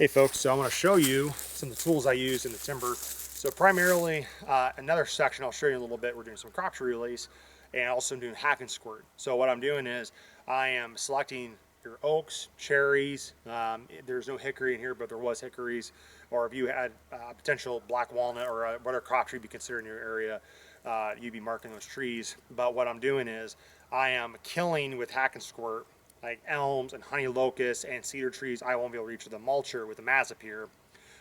Hey folks, so I'm going to show you some of the tools I use in the timber. So primarily, another section I'll show you in a little bit, we're doing some crop tree release and also doing hack and squirt. So what I'm doing is I am selecting your oaks, cherries, there's no hickory in here, but there was hickories, or if you had potential black walnut or whatever crop tree be considered in your area, you'd be marking those trees. But what I'm doing is I am killing with hack and squirt like elms and honey locusts and cedar trees. I won't be able to reach with a mulcher with a massip here,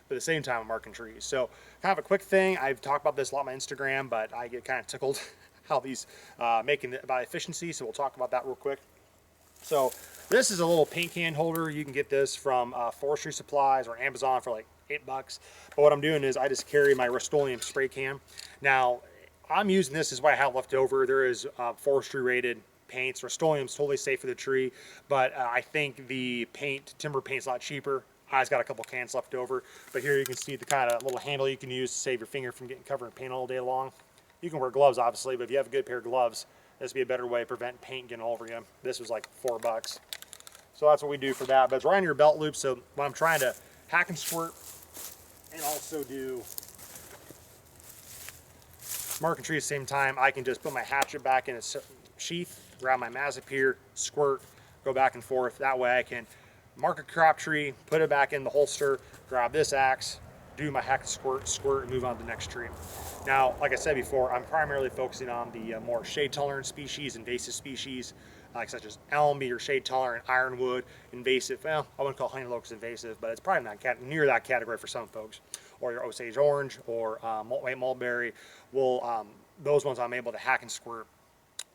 but at the same time I'm marking trees. So kind of a quick thing, I've talked about this a lot on my Instagram, but I get kind of tickled how these making about efficiency, so we'll talk about that real quick. So this is a little paint can holder. You can get this from forestry supplies or Amazon for like $8. But what I'm doing is I just carry my Rust-Oleum spray can. Now I'm using this is what I have left over. There is forestry rated paints. Rust-Oleum is totally safe for the tree, but I think the timber paint's a lot cheaper. I just got a couple cans left over, but here you can see the kind of little handle you can use to save your finger from getting covered in paint all day long. You can wear gloves obviously, but if you have a good pair of gloves, this would be a better way to prevent paint getting all over you. This was like $4. So that's what we do for that, but it's right on your belt loop. So when I'm trying to hack and squirt and also do marking tree at the same time, I can just put my hatchet back in its sheath, grab my massip here, squirt, go back and forth. That way I can mark a crop tree, put it back in the holster, grab this axe, do my hack and squirt, and move on to the next tree. Now, like I said before, I'm primarily focusing on the more shade tolerant species, invasive species, like such as elm, your shade tolerant, ironwood, invasive. Well, I wouldn't call honey locust invasive, but it's probably not near that category for some folks. Or your Osage orange or white mulberry. Those ones I'm able to hack and squirt.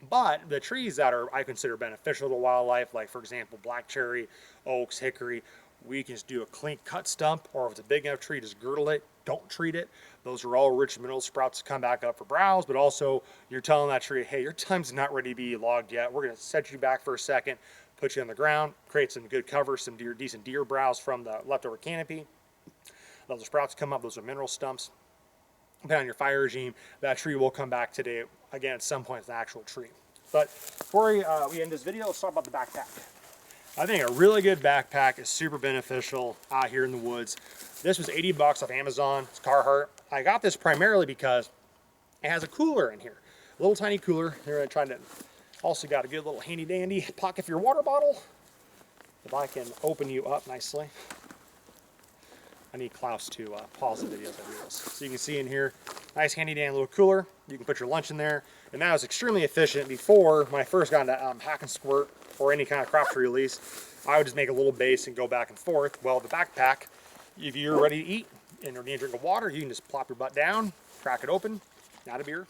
But the trees that I consider beneficial to wildlife, like for example black cherry, oaks, hickory, we can just do a clean cut stump, or if it's a big enough tree, just girdle it, don't treat it. Those are all rich mineral sprouts to come back up for browse, but also you're telling that tree, hey, your time's not ready to be logged yet. We're going to set you back for a second, put you on the ground, create some good cover, some decent deer browse from the leftover canopy. Those sprouts come up, those are mineral stumps. Depending on your fire regime, that tree will come back today again at some point as an actual tree. But before we end this video, let's talk about the backpack. I think a really good backpack is super beneficial out here in the woods. This was $80 off Amazon. It's Carhartt. I got this primarily because it has a cooler in here, a little tiny cooler. Here, trying to also got a good little handy dandy pocket for your water bottle. If I can open you up nicely. I need Klaus to pause the video as I do this. So you can see in here, nice handy dandy little cooler. You can put your lunch in there. And that was extremely efficient. Before, when I first got into hack and squirt or any kind of crop tree release, I would just make a little base and go back and forth. Well, the backpack, if you're ready to eat and you need a drink of water, you can just plop your butt down, crack it open. Not a beer.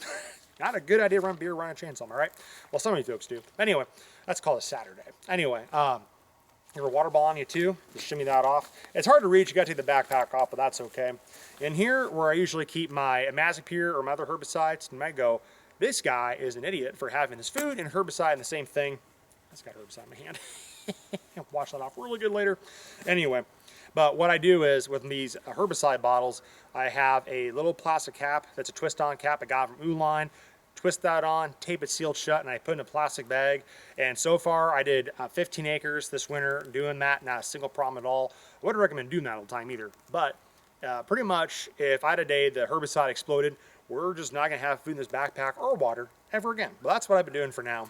Not a good idea to run beer around a chainsaw, all right? Well, some of you folks do. Anyway, let's call it Saturday. Anyway, you have a water ball on you too, just shimmy that off. It's hard to reach, you gotta take the backpack off, but that's okay. In here, where I usually keep my Mazapir or my other herbicides, you might go, this guy is an idiot for having his food and herbicide in the same thing. That's got herbicide in my hand. Wash that off really good later. Anyway, but what I do is with these herbicide bottles, I have a little plastic cap that's a twist-on cap I got from Uline. Twist that on, tape it sealed shut, and I put in a plastic bag. And so far, I did 15 acres this winter doing that, not a single problem at all. I wouldn't recommend doing that all the time either. But pretty much, if I had a day the herbicide exploded, we're just not gonna have food in this backpack or water ever again. But that's what I've been doing for now.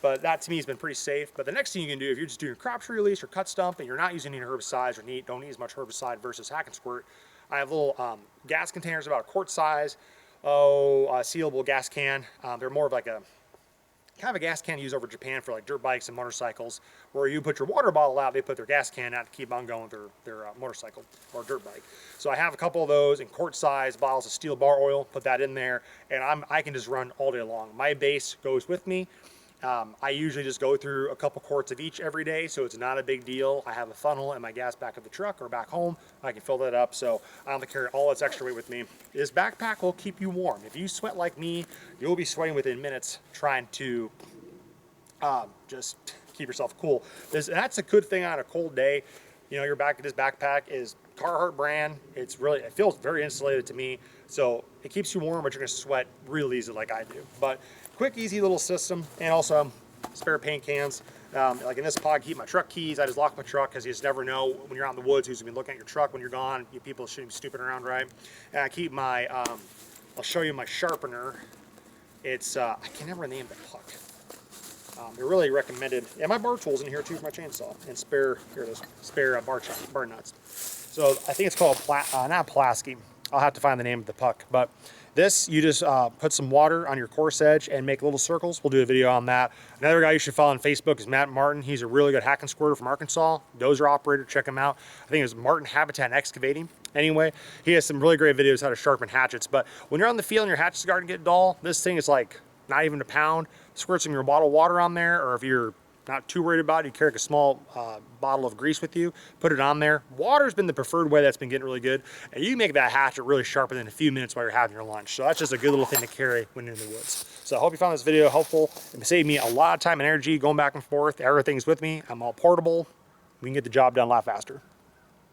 But that to me has been pretty safe. But the next thing you can do, if you're just doing crop tree release or cut stump and you're not using any herbicides or don't need as much herbicide versus hack and squirt, I have little gas containers about a quart size. Sealable gas can. They're more of like a kind of a gas can used over Japan for like dirt bikes and motorcycles, where you put your water bottle out, they put their gas can out to keep on going with their motorcycle or dirt bike. So I have a couple of those in quart size bottles of steel bar oil, put that in there, and I can just run all day long. My base goes with me. I usually just go through a couple quarts of each every day, so it's not a big deal. I have a funnel and my gas back at the truck or back home. I can fill that up, so I don't have to carry all this extra weight with me. This backpack will keep you warm. If you sweat like me, you'll be sweating within minutes trying to just keep yourself cool. That's a good thing on a cold day. You know, this backpack is Carhartt brand. It feels very insulated to me, so it keeps you warm, but you're gonna sweat real easy like I do. But quick, easy little system, and also spare paint cans. Like in this pod, keep my truck keys. I just lock my truck because you just never know when you're out in the woods who's gonna be looking at your truck when you're gone. You people shouldn't be snooping around, right? And I keep my, I'll show you my sharpener. It's, I can never name the puck. They're really recommended. And my bar tool's in here too for my chainsaw. And spare, here it is, spare bar nuts. So I think it's called, not Pulaski. I'll have to find the name of the puck. But this, you just put some water on your course edge and make little circles. We'll do a video on that. Another guy you should follow on Facebook is Matt Martin. He's a really good hackin squirter from Arkansas. Dozer operator, check him out. I think it was Martin Habitat and Excavating. Anyway, he has some really great videos how to sharpen hatchets. But when you're on the field and your hatchet's starting to get dull, this thing is like not even a pound. Squirt some of your bottled water on there, or if you're not too worried about it, you carry a small bottle of grease with you, put it on there. Water's been the preferred way that's been getting really good. And you can make that hatchet really sharp in a few minutes while you're having your lunch. So that's just a good little thing to carry when you're in the woods. So I hope you found this video helpful. It saved me a lot of time and energy going back and forth. Everything's with me. I'm all portable. We can get the job done a lot faster.